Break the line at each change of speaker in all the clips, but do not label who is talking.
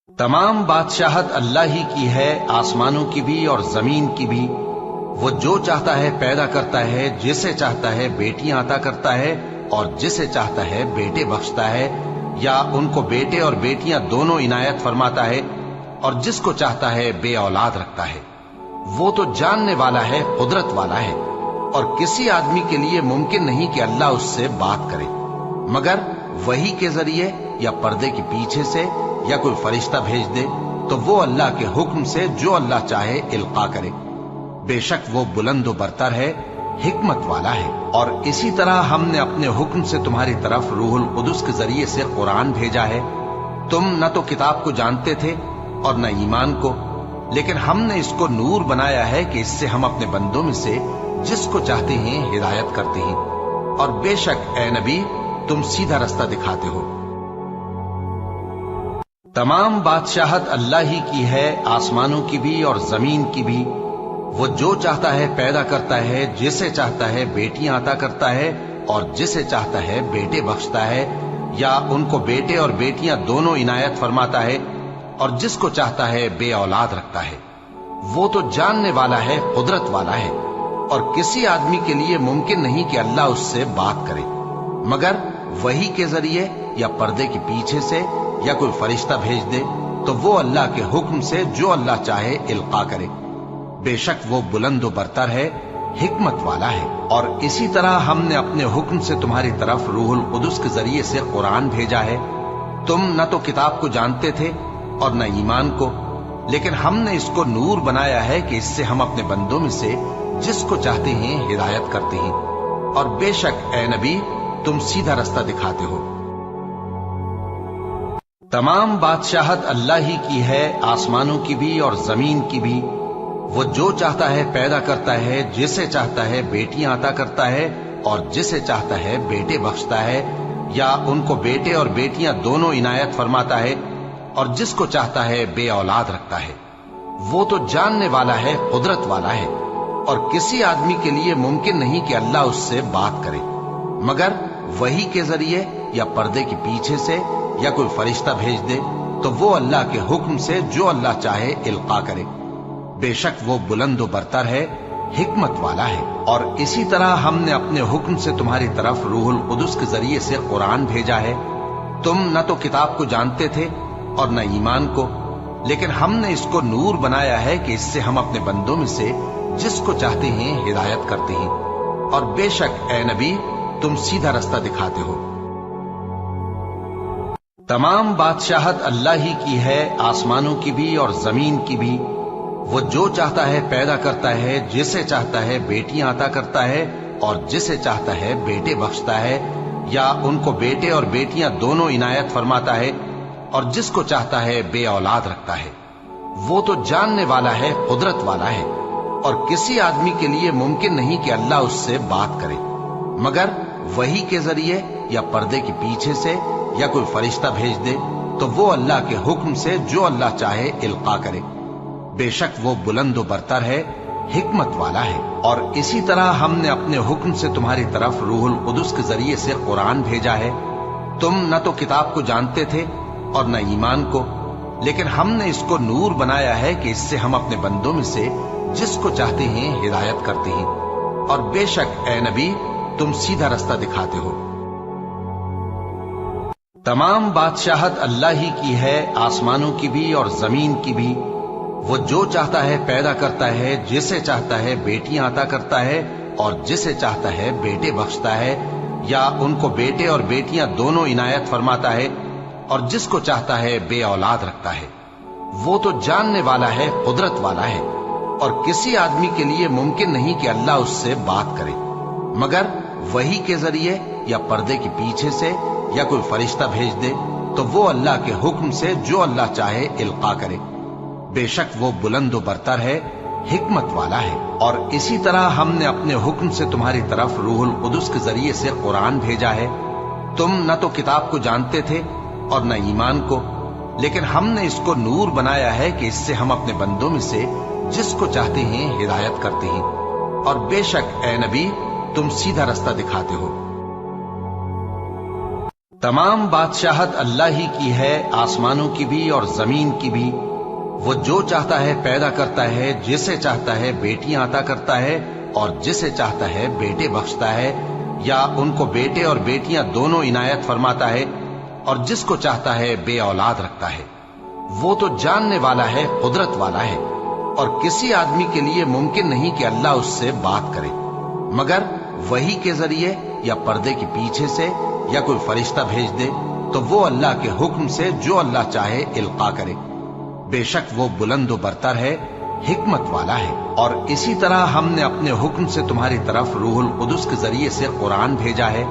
तमाम बादशाहत अल्लाह ही की है, आसमानों की भी और जमीन की भी। वो जो चाहता है पैदा करता है, जिसे चाहता है बेटियां अता करता है और जिसे चाहता है बेटे बख्शता है, या उनको बेटे और बेटियां दोनों इनायत फरमाता है, और जिसको चाहता है बे औलाद रखता है। वो तो जानने वाला है, कुदरत वाला है, और किसी आदमी के लिए मुमकिन नहीं कि अल्लाह उससे बात करे मगर वही के जरिए या पर्दे के पीछे से, या कोई फरिश्ता भेज दे तो वो अल्लाह के हुक्म से जो अल्लाह चाहे इल्का करे। बेशक वो बुलंद बरतर है, हिकमत वाला है। और इसी तरह हमने अपने हुक्म से तुम्हारी तरफ रूहुल कुदस के जरिए से कुरान भेजा है। तुम न तो किताब को जानते थे और न ईमान को, लेकिन हमने इसको नूर बनाया है कि इससे हम अपने बंदों में से जिसको चाहते हैं हिदायत करते हैं। और बेशक ए नबी, तुम सीधा रास्ता दिखाते हो। तमाम बादशाहत अल्लाह ही की है, आसमानों की भी और जमीन की भी। वो जो चाहता है पैदा करता है, जिसे चाहता है बेटियां अता करता है और जिसे चाहता है बेटे बख्शता है, या उनको बेटे और बेटियां दोनों इनायत फरमाता है, और जिसको चाहता है बे औलाद रखता है। वो तो जानने वाला है, कुदरत वाला है, और किसी आदमी के लिए मुमकिन नहीं कि अल्लाह उससे बात करे मगर वही के जरिए या पर्दे के पीछे से, या कोई फरिश्ता भेज दे तो वो अल्लाह के हुक्म से जो अल्लाह चाहे इल्का करे। बेशक वो बुलंद बरतर है, हिकमत वाला है। और इसी तरह हमने अपने हुक्म से तुम्हारी तरफ रूहुल कुदस के जरिए से कुरान भेजा है। तुम न तो किताब को जानते थे और न ईमान को, लेकिन हमने इसको नूर बनाया है कि इससे हम अपने बंदों में से जिसको चाहते हैं हिदायत करते हैं। और बेशक ए नबी, तुम सीधा रास्ता दिखाते हो। तमाम बादशाहत अल्लाह ही की है, आसमानों की भी और जमीन की भी। वो जो चाहता है पैदा करता है, जिसे चाहता है बेटियां अता करता है और जिसे चाहता है बेटे बख्शता है, या उनको बेटे और बेटियां दोनों इनायत फरमाता है, और जिसको चाहता है बे औलाद रखता है। वो तो जानने वाला है, कुदरत वाला है, और किसी आदमी के लिए मुमकिन नहीं कि अल्लाह उससे बात करे मगर वही के जरिए या पर्दे के पीछे से, या कोई फरिश्ता भेज दे तो वो अल्लाह के हुक्म से जो अल्लाह चाहे इल्का करे। बेशक वो बुलंद बरतर है, हिकमत वाला है। और इसी तरह हमने अपने हुक्म से तुम्हारी तरफ रूहुल कुदस के जरिए से कुरान भेजा है। तुम न तो किताब को जानते थे और न ईमान को, लेकिन हमने इसको नूर बनाया है कि इससे हम अपने बंदों में से जिसको चाहते हैं हिदायत करते हैं। और बेशक ए नबी, तुम सीधा रास्ता दिखाते हो। तमाम बादशाहत अल्लाह ही की है, आसमानों की भी और जमीन की भी। वो जो चाहता है पैदा करता है, जिसे चाहता है बेटियां अता करता है और जिसे चाहता है बेटे बख्शता है, या उनको बेटे और बेटियां दोनों इनायत फरमाता है, और जिसको चाहता है बे औलाद रखता है। वो तो जानने वाला है, कुदरत वाला है, और किसी आदमी के लिए मुमकिन नहीं कि अल्लाह उससे बात करे मगर वही के जरिए या पर्दे के पीछे से, या कोई फरिश्ता भेज दे तो वो अल्लाह के हुक्म से जो अल्लाह चाहे इल्का करे। बेशक वो बुलंद बरतर है, हिकमत वाला है। और इसी तरह हमने अपने हुक्म से तुम्हारी तरफ रूहुल कुदस के जरिए से कुरान भेजा है। तुम न तो किताब को जानते थे और न ईमान को, लेकिन हमने इसको नूर बनाया है कि इससे हम अपने बंदों में से जिसको चाहते हैं हिदायत करते हैं। और बेशक ए नबी, तुम सीधा रास्ता दिखाते हो। तमाम बादशाहत अल्लाह ही की है, आसमानों की भी और जमीन की भी। वो जो चाहता है पैदा करता है, जिसे चाहता है बेटियां अता करता है और जिसे चाहता है बेटे बख्शता है, या उनको बेटे और बेटियां दोनों इनायत फरमाता है, और जिसको चाहता है बे औलाद रखता है। वो तो जानने वाला है, कुदरत वाला है, और किसी आदमी के लिए मुमकिन नहीं कि अल्लाह उससे बात करे मगर वही के जरिए या पर्दे के पीछे से, या कोई फरिश्ता भेज दे तो वो अल्लाह के हुक्म से जो अल्लाह चाहे इल्का करे। बेशक वो बुलंद बरतर है, हिकमत वाला है। और इसी तरह हमने अपने हुक्म से तुम्हारी तरफ रूहुल कुदस के जरिए से कुरान भेजा है। तुम न तो किताब को जानते थे और न ईमान को, लेकिन हमने इसको नूर बनाया है कि इससे हम अपने बंदों में से जिसको चाहते हैं हिदायत करते हैं। और बेशक ए नबी, तुम सीधा रास्ता दिखाते हो। तमाम बादशाहत अल्लाह ही की है, आसमानों की भी और जमीन की भी। वो जो चाहता है पैदा करता है, जिसे चाहता है बेटियां अता करता है और जिसे चाहता है बेटे बख्शता है, या उनको बेटे और बेटियां दोनों इनायत फरमाता है, और जिसको चाहता है बे औलाद रखता है। वो तो जानने वाला है, कुदरत वाला है, और किसी आदमी के लिए मुमकिन नहीं कि अल्लाह उससे बात करे मगर वही के जरिए या पर्दे के पीछे से, या कोई फरिश्ता भेज दे तो वो अल्लाह के हुक्म से जो अल्लाह चाहे इल्का करे। बेशक वो बुलंद बरतर है, हिकमत वाला है। और इसी तरह हमने अपने हुक्म से तुम्हारी तरफ रूहुल कुदस के जरिए से कुरान भेजा है।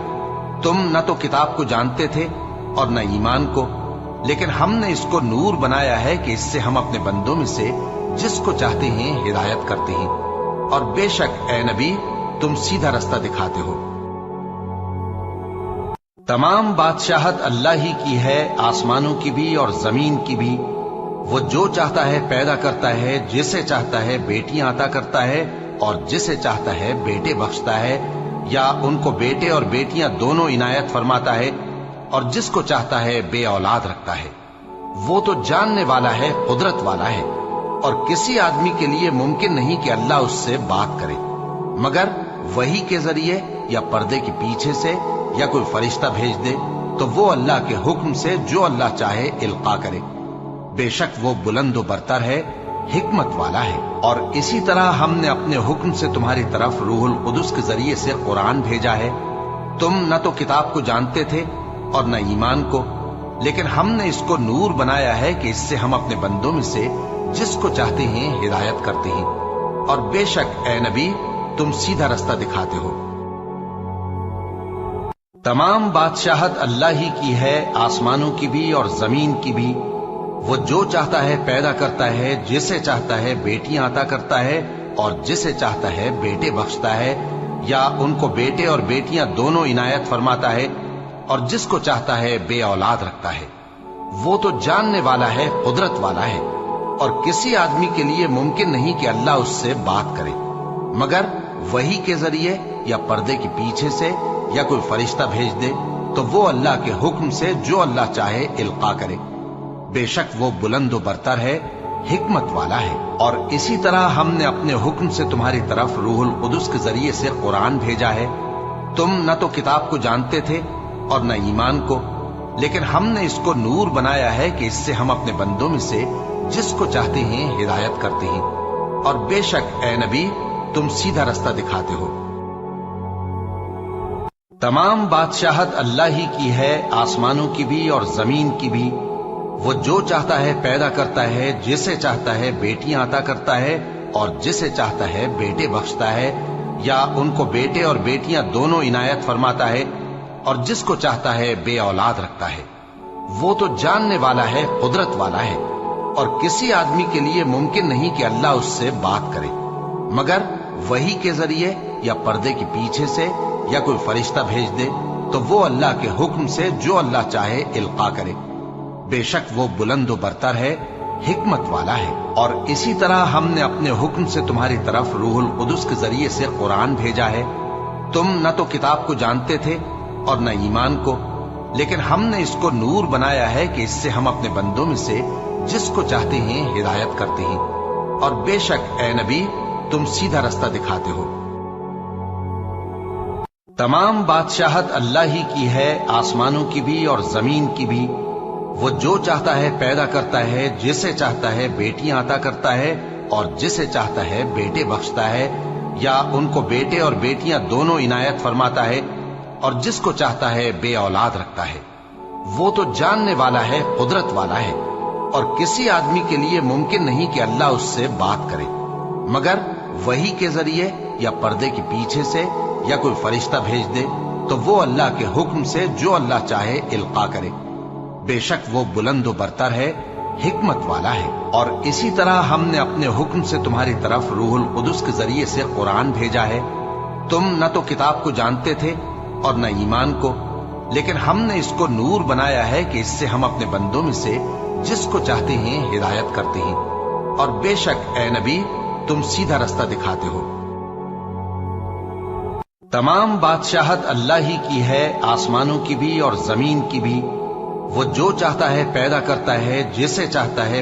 तुम न तो किताब को जानते थे और न ईमान को, लेकिन हमने इसको नूर बनाया है कि इससे हम अपने बंदों में से जिसको चाहते हैं हिदायत करते हैं। और बेशक ए नबी, तुम सीधा रास्ता दिखाते हो। तमाम बादशाहत अल्लाह ही की है, आसमानों की भी और जमीन की भी। वो जो चाहता है पैदा करता है, जिसे चाहता है बेटियां अता करता है और जिसे चाहता है बेटे बख्शता है, या उनको बेटे और बेटियां दोनों इनायत फरमाता है, और जिसको चाहता है बे औलाद रखता है। वो तो जानने वाला है, कुदरत वाला है, और किसी आदमी के लिए मुमकिन नहीं कि अल्लाह उससे बात करे मगर वही के जरिए या पर्दे के पीछे से, या कोई फरिश्ता भेज दे तो वो अल्लाह के हुक्म से जो अल्लाह चाहे इल्का करे। बेशक वो बुलंद बरतर है, हिकमत वाला है। और इसी तरह हमने अपने हुक्म से तुम्हारी तरफ रूहुल कुदस के जरिए से कुरान भेजा है। तुम न तो किताब को जानते थे और न ईमान को, लेकिन हमने इसको नूर बनाया है कि इससे हम अपने बंदों में से जिसको चाहते हैं हिदायत करते हैं। और बेशक ए नबी, तुम सीधा रास्ता दिखाते हो। तमाम बादशाहत अल्लाह ही की है, आसमानों की भी और जमीन की भी। वो जो चाहता है पैदा करता है, जिसे चाहता है बेटियां अता करता है और जिसे चाहता है बेटे बख्शता है, या उनको बेटे और बेटियां दोनों इनायत फरमाता है, और जिसको चाहता है बे औलाद रखता है। वो तो जानने वाला है, कुदरत वाला है, और किसी आदमी के लिए मुमकिन नहीं कि अल्लाह उससे बात करे मगर वही के जरिए या पर्दे के पीछे से, या कोई फरिश्ता भेज दे तो वो अल्लाह के हुक्म से जो अल्लाह चाहे इल्का करे। बेशक वो बुलंद बरतर है, हिकमत वाला है। और इसी तरह हमने अपने हुक्म से तुम्हारी तरफ रूहुल कुदस के जरिए से कुरान भेजा है। तुम न तो किताब को जानते थे और न ईमान को, लेकिन हमने इसको नूर बनाया है कि इससे हम अपने बंदों में से जिसको चाहते हैं हिदायत करते हैं। और बेशक ए नबी, तुम सीधा रास्ता दिखाते हो। तमाम बादशाहत अल्लाह ही की है, आसमानों की भी और जमीन की भी। वो जो चाहता है पैदा करता है, जिसे चाहता है बेटियां अता करता है और जिसे चाहता है बेटे बख्शता है, या उनको बेटे और बेटियां दोनों इनायत फरमाता है, और जिसको चाहता है बे औलाद रखता है। वो तो जानने वाला है, कुदरत वाला है, और किसी आदमी के लिए मुमकिन नहीं कि अल्लाह उससे बात करे मगर वही के जरिए या पर्दे के पीछे से, या कोई फरिश्ता भेज दे तो वो अल्लाह के हुक्म से जो अल्लाह चाहे इल्का करे। बेशक वो बुलंद बरतर है, हिकमत वाला है। और इसी तरह हमने अपने हुक्म से तुम्हारी तरफ रूहुल कुदस के जरिए से कुरान भेजा है। तुम न तो किताब को जानते थे और न ईमान को, लेकिन हमने इसको नूर बनाया है कि इससे हम अपने बंदों में से जिसको चाहते हैं हिदायत करते हैं। और बेशक ए नबी, तुम सीधा रास्ता दिखाते हो। तमाम बादशाहत अल्लाह ही की है, आसमानों की भी और जमीन की भी। वो जो चाहता है पैदा करता है, जिसे चाहता है बेटियां अता करता है और जिसे चाहता है बेटे बख्शता है, या उनको बेटे और बेटियां दोनों इनायत फरमाता है, और जिसको चाहता है बे औलाद रखता है। वो तो जानने वाला है, कुदरत वाला है, और किसी आदमी के लिए मुमकिन नहीं कि अल्लाह उससे बात करे मगर वही के जरिए या पर्दे के पीछे से, या कोई फरिश्ता भेज दे तो वो अल्लाह के हुक्म से जो अल्लाह चाहे इल्का करे। बेशक वो बुलंद बरतर है, हिकमत वाला है। और इसी तरह हमने अपने हुक्म से तुम्हारी तरफ रूहुल कुदस के जरिए से कुरान भेजा है। तुम न तो किताब को जानते थे और न ईमान को, लेकिन हमने इसको नूर बनाया है कि इससे हम अपने बंदों में से जिसको चाहते हैं हिदायत करते हैं। और बेशक ए नबी, तुम सीधा रास्ता दिखाते हो। तमाम बादशाहत अल्लाह ही की है, आसमानों की भी और जमीन की भी। वो जो चाहता है पैदा करता है, जिसे चाहता है